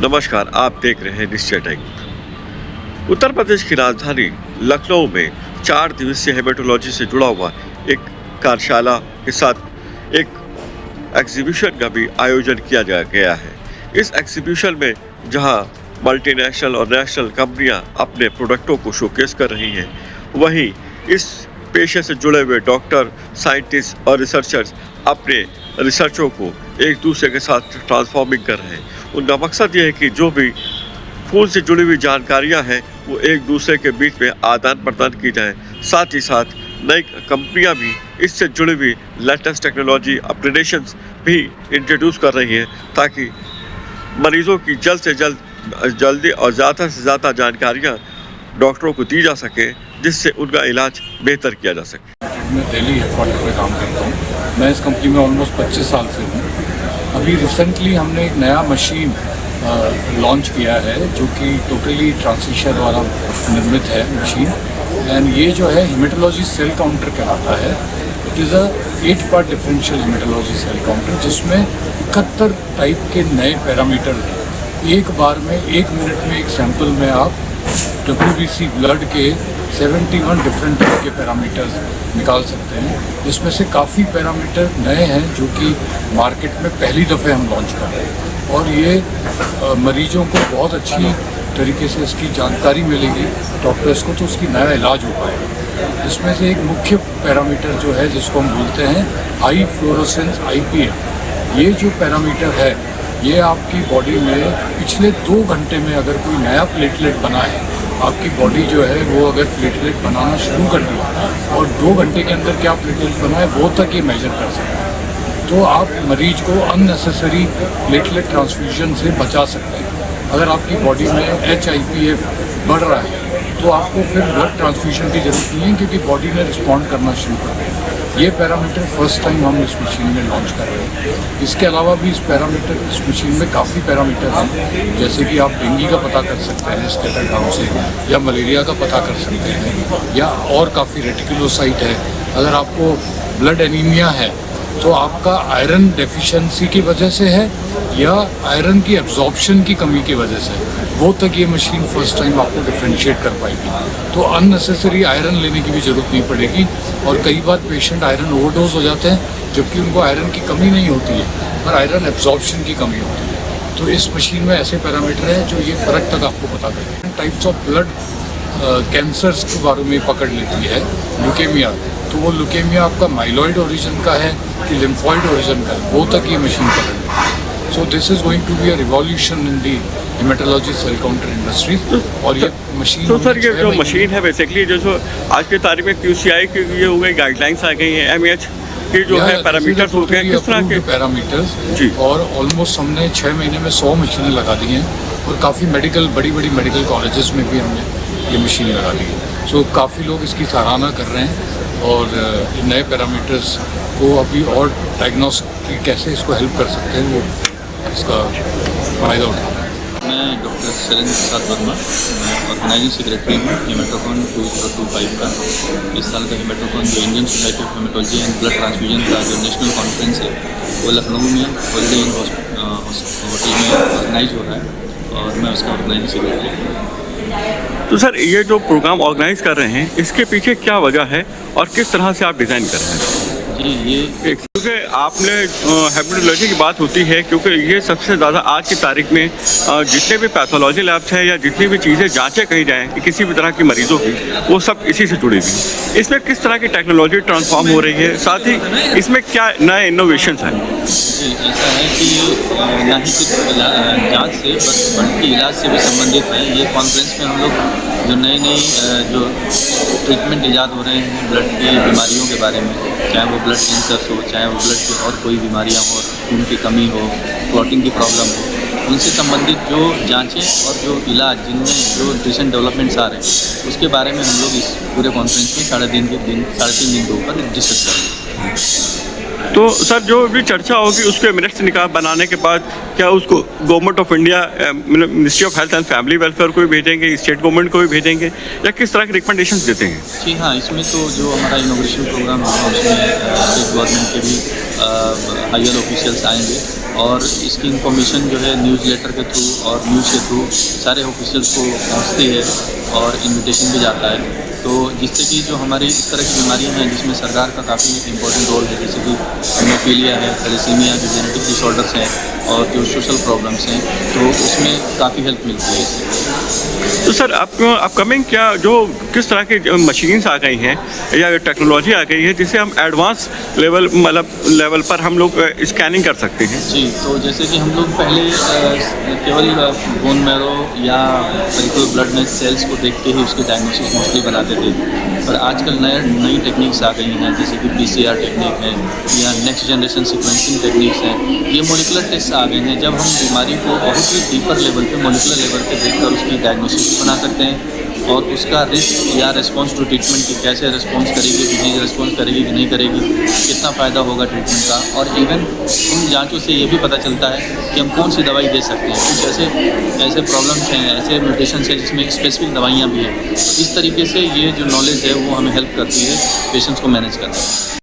नमस्कार, आप देख रहे हैं निश्चय टाइम। उत्तर प्रदेश की राजधानी लखनऊ में 4 दिवसीय हेमेटोलॉजी से जुड़ा हुआ एक कार्यशाला के साथ एक एग्जीबिशन का भी आयोजन किया गया है। इस एग्जीबिशन में जहां मल्टीनेशनल और नेशनल कंपनियां अपने प्रोडक्टों को शोकेस कर रही हैं, वहीं इस पेशे से जुड़े हुए डॉक्टर, साइंटिस्ट और रिसर्चर्स अपने रिसर्चों को एक दूसरे के साथ ट्रांसफॉर्मिंग कर रहे हैं। उनका मकसद ये है कि जो भी फूल से जुड़ी हुई जानकारियां हैं वो एक दूसरे के बीच में आदान प्रदान की जाए। साथ ही साथ नई कंपनियां भी इससे जुड़ी हुई लेटेस्ट टेक्नोलॉजी अपग्रेडेशंस भी इंट्रोड्यूस कर रही हैं, ताकि मरीजों की जल्दी और ज़्यादा से ज़्यादा जानकारियां डॉक्टरों को दी जा सके, जिससे उनका इलाज बेहतर किया जा सके। मैं दिल्ली हेडक्वार्टर में काम करता हूँ। मैं इस कंपनी में ऑलमोस्ट 25 साल से हूँ। अभी रिसेंटली हमने एक नया मशीन लॉन्च किया है जो कि टोटली ट्रांसिशन वाला निर्मित है मशीन। एंड ये जो है हेमेटोलॉजी सेल काउंटर कहलाता है। It is a 8 part differential haematology cell counter, जिसमें 71 टाइप के नए पैरामीटर हैं। एक बार में 1 मिनट में एक सैंपल में आप WBC ब्लड के 71 डिफरेंट टाइप के पैरामीटर्स निकाल सकते हैं। इसमें से काफ़ी पैरामीटर नए हैं जो कि मार्केट में पहली दफ़े हम लॉन्च कर रहे हैं, और ये मरीजों को बहुत अच्छी तरीके से इसकी जानकारी मिलेगी डॉक्टर्स को, तो उसकी नया इलाज हो पाएगा। इसमें से एक मुख्य पैरामीटर जो है जिसको हम बोलते हैं हाई फ्लोरोसेंस IPF, ये जो पैरामीटर है ये आपकी बॉडी में पिछले 2 घंटे में अगर कोई नया प्लेटलेट बना है, आपकी बॉडी जो है वो अगर प्लेटलेट बनाना शुरू कर दिया और 2 घंटे के अंदर क्या प्लेटलेट बना है वो तक ये मेजर कर सकते हैं, तो आप मरीज को अननेसेसरी प्लेटलेट ट्रांसफ्यूजन से बचा सकते हैं। अगर आपकी बॉडी में HIPF बढ़ रहा है तो आपको फिर ब्लड ट्रांसफ्यूजन की ज़रूरत नहीं है, क्योंकि बॉडी ने रिस्पॉन्ड करना शुरू कर दिया। ये पैरामीटर फर्स्ट टाइम हम इस मशीन में लॉन्च कर रहे हैं। इसके अलावा भी इस मशीन में काफ़ी पैरामीटर हैं, जैसे कि आप डेंगू का पता कर सकते हैं इस कैटाग्राम से, या मलेरिया का पता कर सकते हैं, या और काफ़ी रेटिकुलोसाइट है। अगर आपको ब्लड एनीमिया है तो आपका आयरन डेफिशिएंसी की वजह से है या आयरन की एब्जॉर्प्शन की कमी की वजह से, वो तक ये मशीन फर्स्ट टाइम आपको डिफ्रेंशिएट कर पाएगी। तो अननेसेसरी आयरन लेने की भी ज़रूरत नहीं पड़ेगी, और कई बार पेशेंट आयरन ओवरडोज हो जाते हैं जबकि उनको आयरन की कमी नहीं होती है, पर आयरन एब्जॉर्प्शन की कमी होती है। तो इस मशीन में ऐसे पैरामीटर हैं जो ये फ़र्क तक आपको बता देंगे। टाइप्स ऑफ ब्लड कैंसर्स के बारे में पकड़ लेती है। ल्यूकेमिया, तो वो ल्यूकेमिया आपका माइलॉइड ओरिजिन का है कि लिम्फॉइड ओरिजिन का है, वो तक ये मशीन पकड़ लेती है। So this is going to be a revolution in the haematology cell counter industry. और ये मशीन तो सर, ये जो मशीन है बेसिकली जो आज की तारीख में QCI की ये हो गई, गाइडलाइंस आ गई हैं, MH की जो है पैरामीटर्स हो गए, किस तरह के पैरामीटर्स जी। और ऑलमोस्ट हमने 6 महीने में 100 मशीनें लगा दी हैं, और काफ़ी बड़ी बड़ी मेडिकल कॉलेजेस में भी हमने ये मशीन लगा दी है। सो काफ़ी लोग इसकी सराहना कर रहे हैं, और नए पैरामीटर्स को अभी और डायग्नोस्टिक कैसे इसको हेल्प कर सकते हैं वो इसका फ़ायदा उठा। मैं डॉक्टर शैलेंद्र प्रसाद वर्मा, मैं ऑर्गेनाइजिंग सेक्रेटरी हूँ हेमेटोकॉन 2025 का। इस साल का हेमेटोकॉन जो Indian society of haematology and blood transfusion का जो नेशनल कॉन्फ्रेंस है वो लखनऊ में हॉलिडे इन होटल में ऑर्गेनाइज हो रहा है, और मैं उसका ऑर्गेनाइजिंग सेक्रेटरी हूँ। तो सर, ये जो प्रोग्राम ऑर्गेनाइज कर रहे हैं इसके पीछे क्या वजह है और किस तरह से आप डिज़ाइन कर रहे हैं? जी, ये क्योंकि आपने हेमेटोलॉजी की बात होती है, क्योंकि ये सबसे ज़्यादा आज की तारीख में जितने भी पैथोलॉजी लैब्स हैं या जितनी भी चीज़ें जांचें कही जाएँ कि किसी भी तरह की मरीज़ों की, वो सब इसी से जुड़ी हुई। इसमें किस तरह की टेक्नोलॉजी ट्रांसफॉर्म हो रही है, साथ ही इसमें क्या नए इनोवेशंस हैं? जी, ऐसा है कि ना ही सिर्फ जाँच से बल्कि इलाज से भी संबंधित है। ये कॉन्फ्रेंस में हम लोग जो नई जो ट्रीटमेंट ईजाद हो रहे हैं ब्लड की बीमारियों के बारे में, चाहे वो ब्लड कैंसर्स हो, चाहे वो ब्लड की और कोई बीमारियां हो, खून की कमी हो, क्लॉटिंग की प्रॉब्लम हो, उनसे संबंधित जो जांचें और जो इलाज जिनमें जो रिसेंट डेवलपमेंट्स आ रहे हैं उसके बारे में हम लोग इस पूरे कॉन्फ्रेंस में 3.5 दिन के ऊपर डिस्कस करेंगे। तो सर जो भी चर्चा होगी उसके मिनट्स निकाल बनाने के बाद क्या उसको government of India ministry of health and family welfare को भी भेजेंगे, स्टेट गवर्नमेंट को भी भेजेंगे, या किस तरह के रिकमेंडेशंस देते हैं? जी हाँ, इसमें तो जो हमारा इनोग्रेशन प्रोग्राम होगा उसमें स्टेट गवर्नमेंट के भी हायर ऑफिशियल्स आएंगे और इसकी इंफॉर्मेशन जो है न्यूज़ लेटर के थ्रू और न्यूज़ के थ्रू सारे ऑफिशियल्स को पहुंचती है और इनविटेशन भी जाता है। तो जिससे कि जो हमारी इस तरह की बीमारियां हैं जिसमें सरकार का काफ़ी इंपॉर्टेंट रोल है, जैसे कि हीमोफीलिया है, थैलेसीमिया के जेनेटिक डिसऑर्डर्स हैं और जो सोशल प्रॉब्लम्स हैं, तो उसमें काफ़ी हेल्प मिलती है इससे। तो सर अपकमिंग क्या जो किस तरह की मशीन्स आ गई हैं या टेक्नोलॉजी आ गई है जिससे हम एडवांस लेवल पर हम लोग स्कैनिंग कर सकते हैं? जी, तो जैसे कि हम लोग पहले केवल बोन मैरो या पेरिफेरल ब्लड में सेल्स को देख के ही उसकी डायग्नोसिस मोस्टली बनाते थे, पर आजकल नई टेक्निक्स आ गई हैं, जैसे कि PCR टेक्निक है या नेक्स्ट जनरेशन सीक्वेंसिंग टेक्निक्स हैं। ये मॉलिकुलर टेस्ट आ गए हैं, जब हम बीमारी को बहुत ही डीपर लेवल पे, मॉलिकुलर लेवल पे देखकर उसकी डायग्नोसिस भी बना सकते हैं और उसका रिस्क या रिस्पॉन्स टू ट्रीटमेंट की कैसे रिस्पॉन्स करेगी, डिजीज रिस्पॉन्स करेगी कि नहीं करेगी, कितना फ़ायदा होगा ट्रीटमेंट का, और इवन उन जांचों से ये भी पता चलता है कि हम कौन सी दवाई दे सकते हैं। कुछ ऐसे प्रॉब्लम्स हैं, ऐसे म्यूटेशंस हैं जिसमें स्पेसिफिक दवाइयाँ भी हैं। तो इस तरीके से ये जो नॉलेज है वो हमें हेल्प करती है पेशेंट्स को मैनेज करने में।